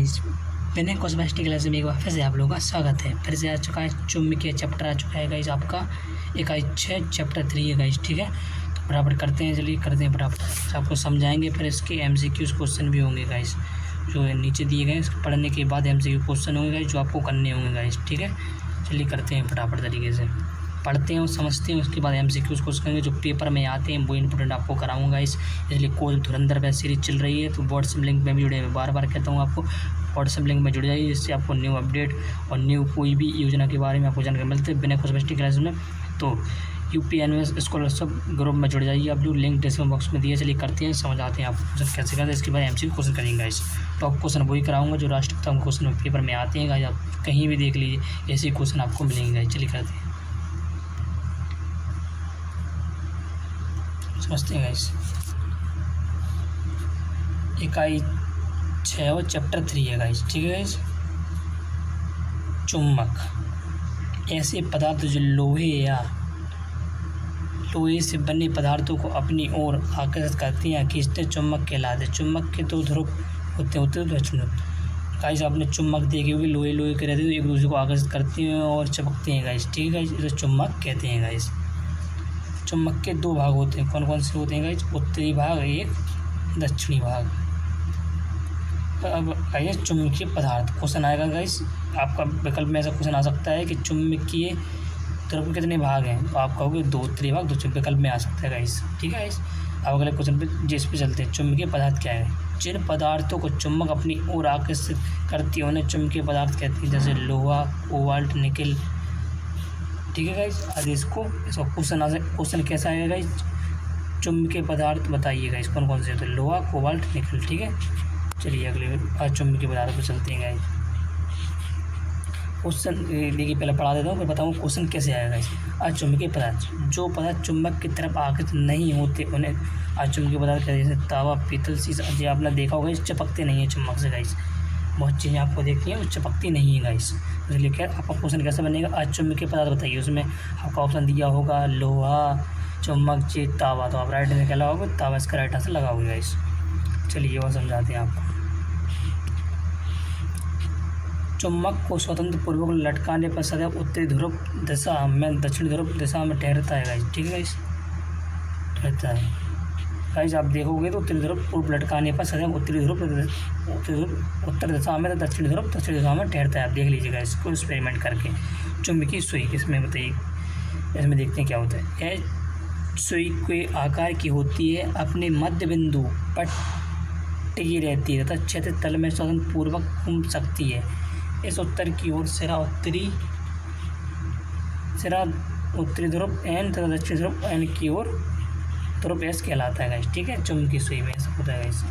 Guys, मैंने cosmetic class में एक बार फिर से आप लोगों का स्वागत है। फिर से आ चुका है चुम्बकीय चैप्टर आ चुका है गाइस, आपका इकाई 6 चैप्टर 3 है गाइस। ठीक है, तो फटाफट करते हैं, चलिए करते हैं फटाफट। आपको समझाएंगे, फिर इसके MCQs क्वेश्चन भी होंगे गाइस, जो नीचे दिए गए पढ़ने के बाद MCQ क्वेश्चन होंगे गाइस, जो आपको करने होंगे गाइस। ठीक है, चलिए करते हैं फटाफट तरीके से, पढ़ते हैं और समझते हैं। उसके बाद MCQs क्वेश्चन करेंगे जो पेपर में आते हैं, वो इंपॉर्टेंट आपको कराऊंगा गाइस। इसलिए कोई धुरंधर वेब सीरीज चल रही है, तो व्हाट्सएप लिंक में भी जुड़े हुए, बार बार कहता हूँ आपको व्हाट्सएप लिंक में जुड़ जाइए, जिससे आपको न्यू अपडेट और न्यू कोई भी योजना के बारे में आपको जानकारी मिलती है बिना कॉस्मेटिक क्लास में। तो UPNS स्कॉलरशिप ग्रुप में जुड़ जाइए आप लोग, लिंक डिस्क्रिप्शन बॉक्स में दिए। चलिए करते हैं, समझ आते हैं आपको क्वेश्चन कैसे करते हैं। इसके बाद MCQ क्वेश्चन करेंगे गाइस। टॉप क्वेश्चन वही कराऊंगा जो राष्ट्रपिता क्वेश्चन पेपर में आते हैं गाइस, आप कहीं भी देख लीजिए ऐसे क्वेश्चन आपको मिलेंगे गाइस। चलिए करते हैं, समझते हैं गाइस। इकाई 6 और चैप्टर 3 है गाइस। ठीक है गाइस, चुम्बक ऐसे पदार्थ जो लोहे से बने पदार्थों को अपनी ओर आकर्षित करती हैं, खींचते चुम्बक कहलाते हैं। चुम्बक के दो ध्रुव होते हैं दक्षिण। गाइस आपने चुम्बक देखे होंगे, लोहे के रहते हैं, तो एक दूसरे को आकर्षित करते हैं और चमकते हैं गाइस। ठीक है गाइस, इसे चुम्बक कहते हैं गाइस। चुम्बक के दो भाग होते हैं, कौन कौन से होते हैं गाइस? उत्तरी भाग, एक दक्षिणी भाग। अब गाइस चुम्बकीय पदार्थ क्वेश्चन आएगा गाइस, आपका विकल्प में ऐसा क्वेश्चन आ सकता है कि चुम्बकीय ध्रुव के कितने भाग हैं, तो आप कहोगे 2 उत्तरी भाग, 2 विकल्प में आ सकता है गाइस। ठीक है गाइस, अब अगले क्वेश्चन पे जिस पे चलते हैं। चुम्बकीय पदार्थ क्या है? जिन पदार्थों को चुम्बक अपनी ओर आकर्षित करती है उन्हें चुम्बकीय पदार्थ कहते हैं, जैसे लोहा, कोबाल्ट, निकल। ठीक है गाइस, आज इसका क्वेश्चन कैसा आएगा गाइस? चुम्बकीय पदार्थ बताइए गाइस कौन कौन से होते हैं, लोहा, कोबाल्ट, निकल। ठीक है, चलिए अगले आज चुम्बकीय पदार्थ पर चलते हैं गाइस। क्वेश्चन देखिए, पहले पढ़ा देता हूँ फिर बताऊँ क्वेश्चन कैसे आएगा गाइस। आज चुम्बकीय पदार्थ, जो पदार्थ चुम्बक की तरफ आकर्षित नहीं होते उन्हें आज चुम्बकीय पदार्थ कहते हैं, जैसे तावा, पीतल, शीशा। जो आपने देखा होगा चिपकते नहीं है चुम्बक से गाइस, बहुत चीज़ें आपको देखनी है वो चिपकती नहीं है गाइस। इसलिए क्या आपका क्वेश्चन कैसा बनेगा? आज चुम्बकीय पदार्थ बताइए, उसमें आपका ऑप्शन दिया होगा लोहा, चुम्बक, चेत, तावा। तो आप राइट आंसर क्या लगाओगे? तावा इसका राइट आंसर लगाओगे गाइस। चलिए और समझाते हैं आपको। चुम्बक को स्वतंत्र पूर्वक लटकाने पर सदैव उत्तरी ध्रुव दिशा में दक्षिण ध्रुव दिशा में ठहरता है गाइस। ठीक है गाइस, ठहरता है गाइस। आप देखोगे तो उत्तरी ध्रुव पूर्व लटकाने पर सदैव उत्तरी ध्रुव उत्तर दिशा में, दक्षिण ध्रुव दक्षिण दिशा में ठहरता है। आप देख लीजिएगा इसको एक्सपेरिमेंट करके। चुम्बकीय सुई इसमें बताइए, इसमें देखते हैं क्या होता है। यह सुई के आकार की होती है, अपने मध्य बिंदु पर टिकी रहती है तथा क्षैतिज तल में स्वतंत्र पूर्वक घूम सकती है। इस उत्तर की ओर सिरा उत्तरी ध्रुव N तथा दक्षिण ध्रुव N की ओर ध्रुव S कहलाता है गाइस। ठीक है, चुम्बकीय सुई में ऐसा होता है गाइस।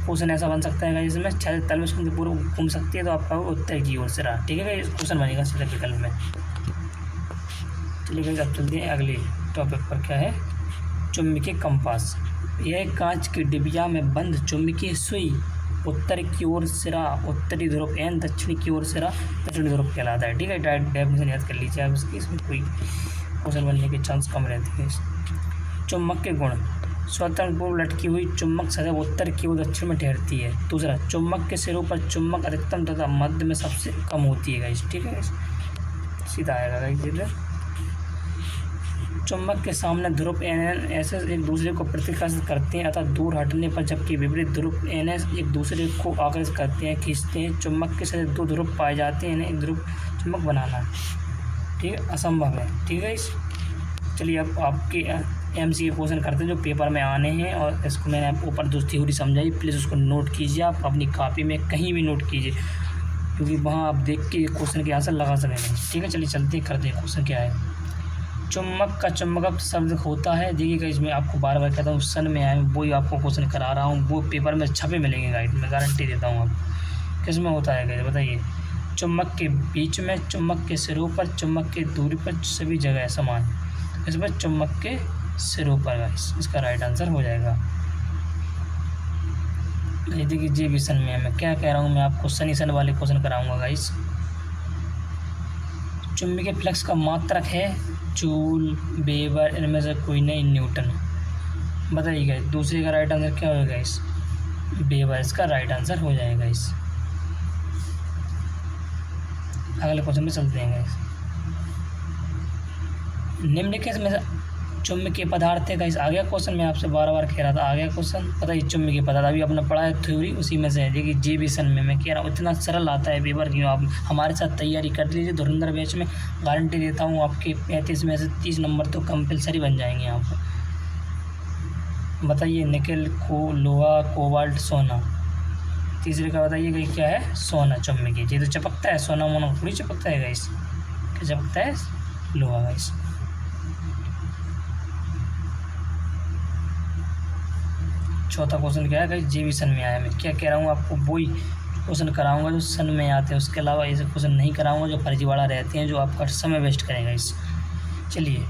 क्वेश्चन ऐसा बन सकता है गाइस, इसमें क्षैतिज तल में स्वतंत्र पूर्वक घूम सकती है, तो आपका उत्तर की ओर सिरा। ठीक है गाइस, क्वेश्चन बनेगा सीधा विकल्प में। चलिए गाइस अब चलते हैं अगले टॉपिक पर। क्या है? चुम्बकीय कंपास। यह कांच की डिबिया में बंद चुम्बकीय सुई उत्तर की ओर सिरा उत्तरी ध्रुव N, दक्षिण की ओर सिरा दक्षिणी ध्रुव कहलाता है। ठीक है, डायरेक्ट डेफिनेशन याद कर लीजिए आप इसकी, इसमें कोई क्वेश्चन बनने के चांस कम रहते हैं। चुम्बक के गुण। स्वतंत्र पूर्व लटकी हुई चुम्बक सदैव उत्तर की ओर दक्षिण में ठहरती है। दूसरा, चुम्बक के सिरों पर चुम्बक अधिकतम तथा मध्य में सबसे कम होती है गाइस। ठीक है, सीधा आएगा गाइस इधर। चुम्बक के सामने ध्रुव NN ऐसे एक दूसरे को प्रतिकर्षित करते हैं, अतः दूर हटने पर जबकि विपरीत ध्रुव NS एक दूसरे को आकर्षित करते हैं, खींचते हैं। चुम्बक के साथ 2 ध्रुव पाए जाते हैं, इन्हें एक ध्रुव चुम्बक बनाना, ठीक है, असंभव है। ठीक है, चलिए अब आपके MCQ क्वेश्चन करते हैं जो पेपर में आने हैं, और इसको मैंने आपको ऊपर दोस्त थ्योरी समझाई, प्लीज़ उसको नोट कीजिए आप अपनी कॉपी में, कहीं भी नोट कीजिए, क्योंकि वहाँ आप देख के क्वेश्चन के आंसर लगा सकेंगे। ठीक है, चलिए चलते करते हैं क्वेश्चन क्या है। चुम्बक का चुम्बक शब्द होता है, देखिएगा इसमें आपको बार बार कहता हूँ सन में आए, वही आपको क्वेश्चन करा रहा हूँ, वो पेपर में छपे मिलेंगे गाइड में, गारंटी देता हूँ आपको। किस में होता है गाइड बताइए? चुम्बक के बीच में, चुम्बक के सिरों पर, चुम्बक के दूरी पर, सभी जगह समान। इसमें चुम्बक के सिरों पर गाइस इसका राइट आंसर हो जाएगा। ये देखिए जी भी सन में है, मैं क्या कह रहा हूँ, मैं आपको सनी सन वाले क्वेश्चन कराऊँगा गाइस। चुम्बकीय फ्लक्स का मात्रक है जूल, वेबर, इनमें से कोई नहीं, न्यूटन। बताइए गाइस दूसरे का राइट आंसर क्या होगा गाइस? वेबर इसका राइट आंसर हो जाएगा गाइस। अगले क्वेश्चन में चलते हैं गाइस। निम्नलिखित में चुंबकीय पदार्थ है गाइस। आ गया क्वेश्चन, मैं आपसे बार बार कह रहा था, आ गया क्वेश्चन। पता है चुंबकीय पदार्थ अभी अपने पढ़ा है थ्योरी, उसी में से है। देखिए जीविसन में मैं कह रहा हूँ इतना सरल आता है पेपर, क्यों आप हमारे साथ तैयारी कर लीजिए। धुरंधर बैच में गारंटी देता हूँ आपके 35 में से 30 नंबर तो कंपलसरी बन जाएंगे यहाँ पर। बताइए निकेल, लोहा, कोबाल्ट, सोना। तीसरे का बताइए कि क्या है? सोना। चुंबकीय, ये तो चपकता है, सोना मोना थोड़ी चपकता है गाइस। क्या चपकता है? लोहा गाइस। चौथा क्वेश्चन क्या है गाइस? जीविसन में आया। मैं क्या कह रहा हूँ आपको, वही क्वेश्चन कराऊंगा जो सन में आते हैं, उसके अलावा ऐसे क्वेश्चन नहीं कराऊंगा जो फर्जीवाड़ा रहते हैं, जो आपका समय वेस्ट करेंगे इस। चलिए,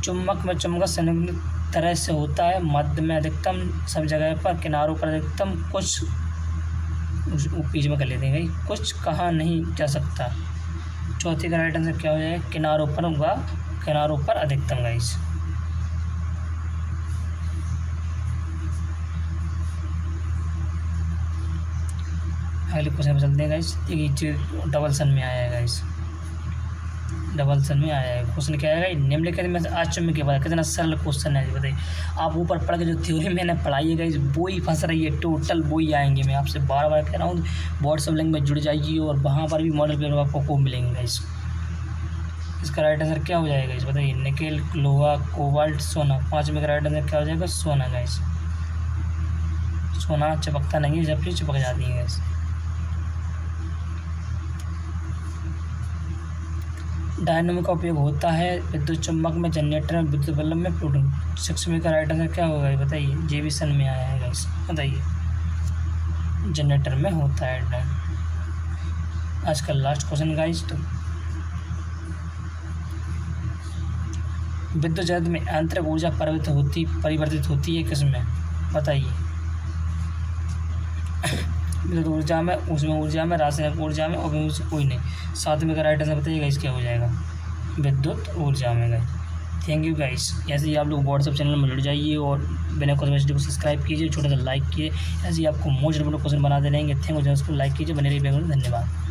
चुम्बक में चुम्बक संयुक्त तरह से होता है, मध्य में अधिकतम, सब जगह पर, किनारों पर अधिकतम, कुछ बीच में कर लेते हैं, कुछ कहा नहीं जा सकता। चौथी का राइट आंसर क्या हो जाएगा? किनारों पर होगा, किनारों पर अधिकतम गाइस। अगले क्वेश्चन में चलते हैं गाइस। देखिए डबल सन में आया है गाइस, डबल सन में आया है। क्वेश्चन क्या आएगा? निम्नलिखित में अचुंबकीय पदार्थ। कितना सरल क्वेश्चन है बताइए। आप ऊपर पढ़ के जो थ्योरी मैंने पढ़ाई है गाइस, वो ही फंस रही है, टोटल वो ही आएंगे। मैं आपसे बार बार कह रहा हूँ, व्हाट्सएप लिंक में जुड़ जाइए और वहाँ पर भी मॉडल पेपर आपको खूब मिलेंगे गाइस। इसका राइट आंसर क्या हो जाएगा गाइस? बताइए। निकेल, लोहा, कोबाल्ट, सोना। 5 का राइट आंसर क्या हो जाएगा? सोना गाइस। सोना चिपकता नहीं है, जबकि चिपक जाती है गाइस। डायनमो का उपयोग होता है विद्युत चुम्बक में, जनरेटर में, विद्युत बल्ब में, प्लूटन। 6 का राइट आंसर क्या होगा बताइए? जीविसन में आया है गाइस। बताइए। जनरेटर में होता है डायनमो। आज का लास्ट क्वेश्चन गाइस। तो विद्युत जगत में आंतरिक ऊर्जा परिवर्तित होती है किसमें? बताइए। विद्युत ऊर्जा में, उसमें ऊर्जा में, रासायनिक ऊर्जा में, और कोई नहीं। 7 का राइट आंसर बताइए गाइस क्या हो जाएगा? विद्युत ऊर्जा में गाइस। Thank you guys. ऐसे ही आप लोग व्हाट्सएप चैनल में जुड़ जाइए और बिना क्वेश्चन को सब्सक्राइब कीजिए, छोटा सा लाइक कीजिए। ऐसे ही आपको मोस्ट क्वेश्चन बनाते रहेंगे। थैंक यू, उसको लाइक कीजिए, बने रहिए। धन्यवाद।